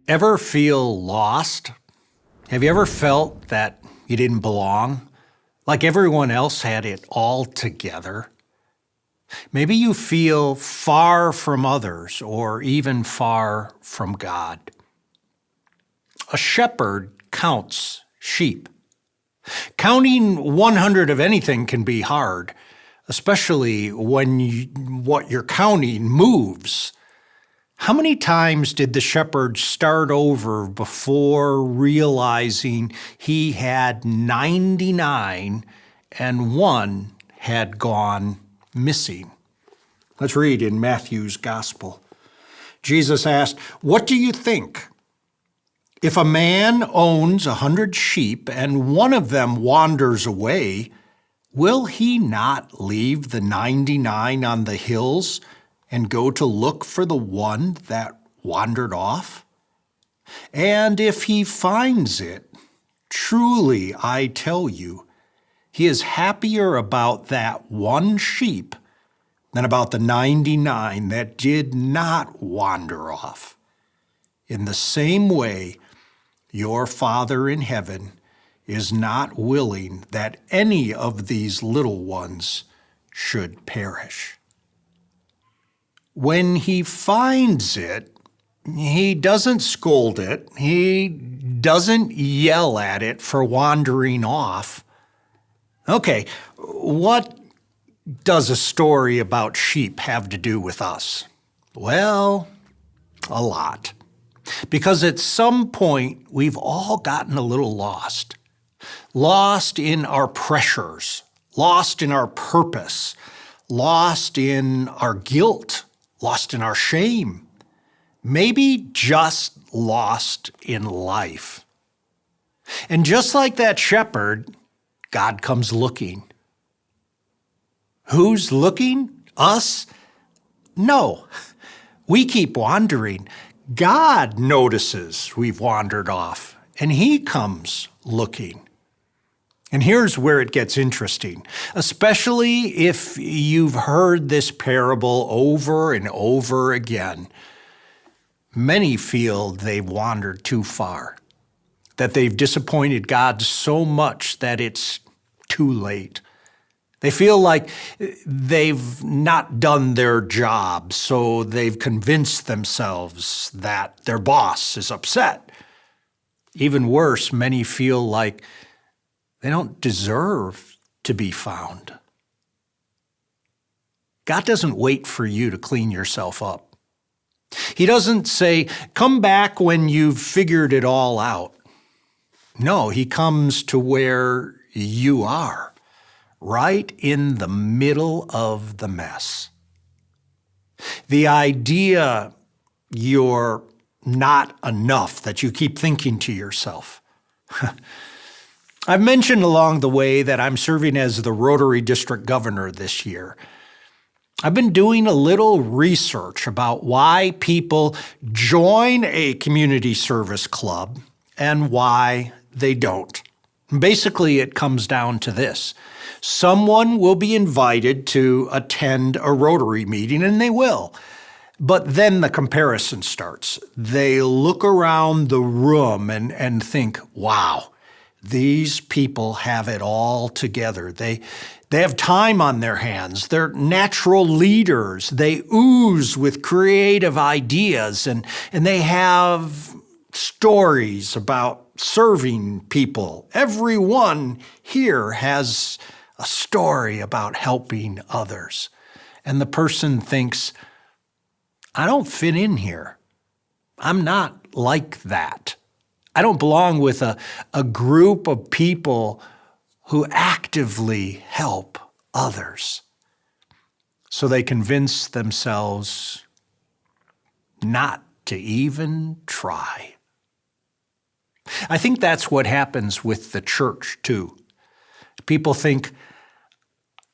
Ever feel lost? Have you ever felt that you didn't belong? Like everyone else had it all together? Maybe you feel far from others or even far from God. A shepherd counts sheep. Counting 100 of anything can be hard, especially when what you're counting moves. How many times did the shepherd start over before realizing he had 99 and one had gone missing? Let's read in Matthew's gospel. Jesus asked, "What do you think? If a man owns 100 sheep and one of them wanders away, will he not leave the 99 on the hills and go to look for the one that wandered off? And if he finds it, truly I tell you, he is happier about that one sheep than about the 99 that did not wander off. In the same way, your Father in heaven is not willing that any of these little ones should perish." When he finds it, he doesn't scold it. He doesn't yell at it for wandering off. Okay, what does a story about sheep have to do with us? Well, a lot. Because at some point, we've all gotten a little lost. Lost in our pressures, lost in our purpose, lost in our guilt, lost in our shame, maybe just lost in life. And just like that shepherd, God comes looking. Who's looking? Us? No, we keep wandering. God notices we've wandered off, and he comes looking. And here's where it gets interesting, especially if you've heard this parable over and over again. Many feel they've wandered too far, that they've disappointed God so much that it's too late. They feel like they've not done their job, so they've convinced themselves that their boss is upset. Even worse, many feel like they don't deserve to be found. God doesn't wait for you to clean yourself up. He doesn't say, "Come back when you've figured it all out." No, he comes to where you are, right in the middle of the mess. The idea you're not enough that you keep thinking to yourself. I've mentioned along the way that I'm serving as the Rotary District Governor this year. I've been doing a little research about why people join a community service club and why they don't. Basically, it comes down to this. Someone will be invited to attend a Rotary meeting, and they will. But then the comparison starts. They look around the room and think, wow, these people have it all together. They have time on their hands. They're natural leaders. They ooze with creative ideas, and they have stories about serving people. Everyone here has a story about helping others. And the person thinks, I don't fit in here. I'm not like that. I don't belong with a group of people who actively help others. So they convince themselves not to even try. I think that's what happens with the church too. People think,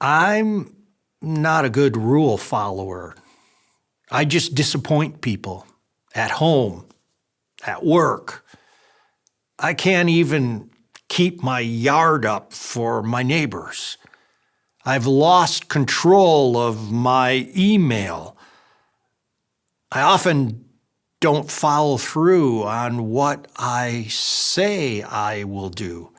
I'm not a good rule follower. I just disappoint people at home, at work. I can't even keep my yard up for my neighbors. I've lost control of my email. I often don't follow through on what I say I will do.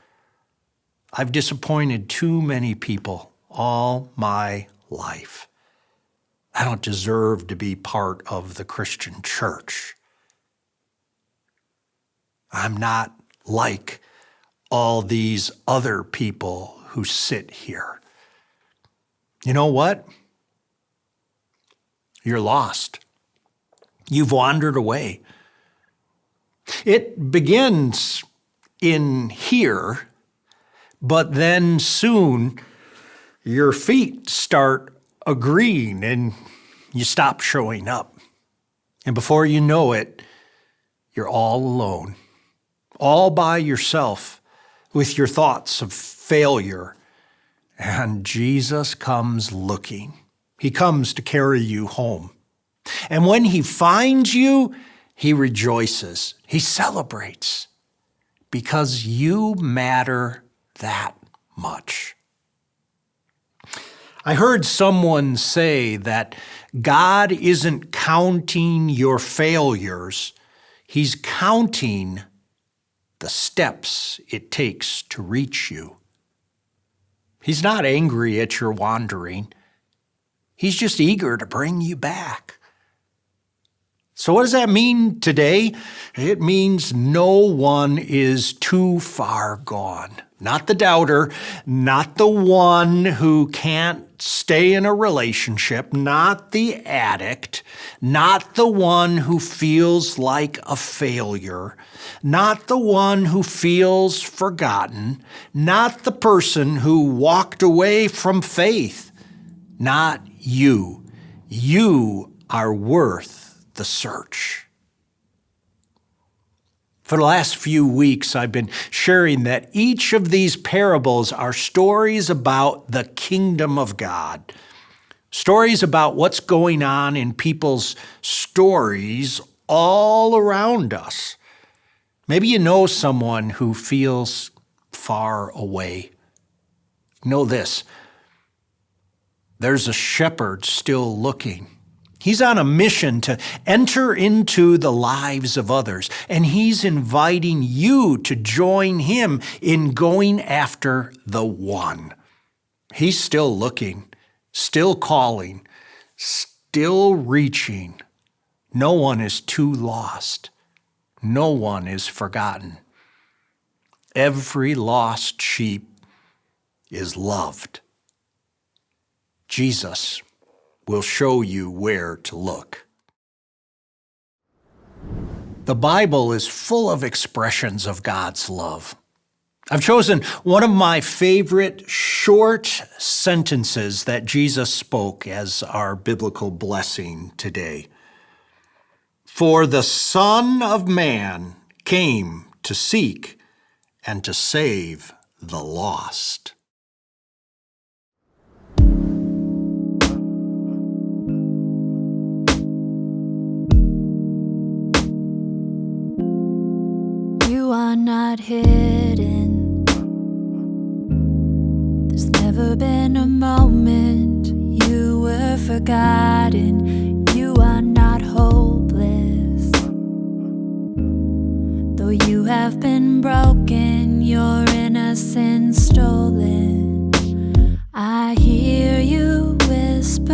I've disappointed too many people all my life. I don't deserve to be part of the Christian church. I'm not like all these other people who sit here. You know what? You're lost. You've wandered away. It begins in here, but then soon your feet start agreeing and you stop showing up. And before you know it, you're all alone, all by yourself with your thoughts of failure. And Jesus comes looking. He comes to carry you home. And when he finds you, he rejoices. He celebrates because you matter that much. I heard someone say that God isn't counting your failures. He's counting the steps it takes to reach you. He's not angry at your wandering. He's just eager to bring you back. So what does that mean today? It means no one is too far gone. Not the doubter, not the one who can't stay in a relationship, not the addict, not the one who feels like a failure, not the one who feels forgotten, not the person who walked away from faith, not you. You are worth the search. For the last few weeks, I've been sharing that each of these parables are stories about the kingdom of God, stories about what's going on in people's stories all around us. Maybe you know someone who feels far away. Know this, there's a shepherd still looking. He's on a mission to enter into the lives of others, and he's inviting you to join him in going after the one. He's still looking, still calling, still reaching. No one is too lost. No one is forgotten. Every lost sheep is loved. Jesus will show you where to look. The Bible is full of expressions of God's love. I've chosen one of my favorite short sentences that Jesus spoke as our biblical blessing today. For the Son of Man came to seek and to save the lost. You are not hidden. There's never been a moment you were forgotten. You are not hopeless. Though you have been broken, your innocence stolen. I hear you whisper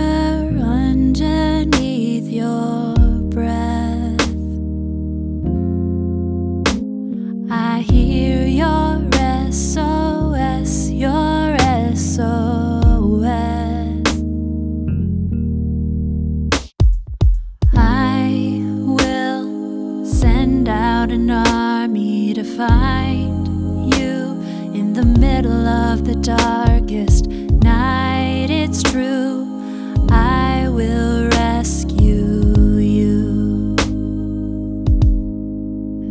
underneath your breath. I hear your SOS, your SOS. I will send out an army to find you in the middle of the darkest night. It's true, I will rescue you.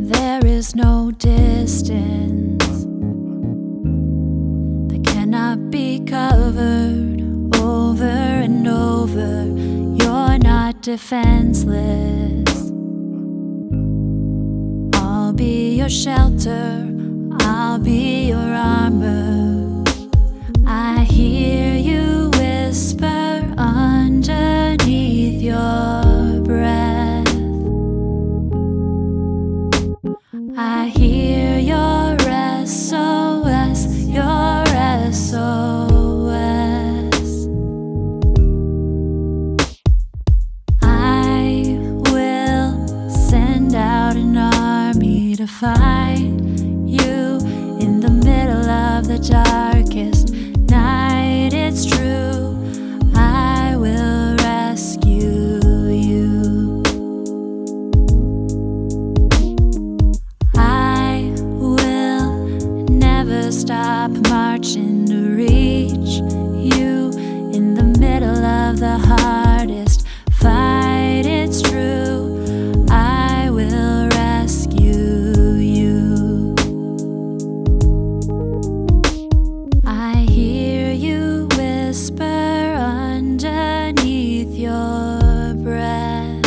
There is no distance that cannot be covered over and over. You're not defenseless. I'll be your shelter, I'll be your armor. I hear you whisper underneath your breath. find you in the middle of the darkest night. It's true, I will rescue you. I will never stop marching to reach you in the middle of the hardest fight. It's true, I will rescue you. I hear you whisper underneath your breath.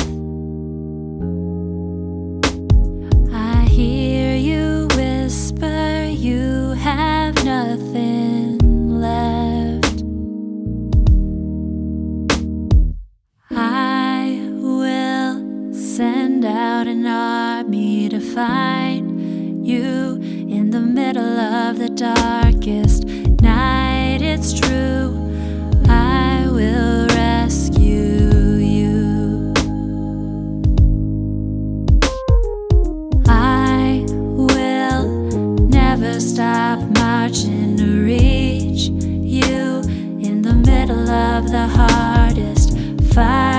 I hear you whisper you have nothing left. I will send out an army to find you in the middle of the darkest night. It's true, I will rescue you. I will never stop marching to reach you in the middle of the hardest fight.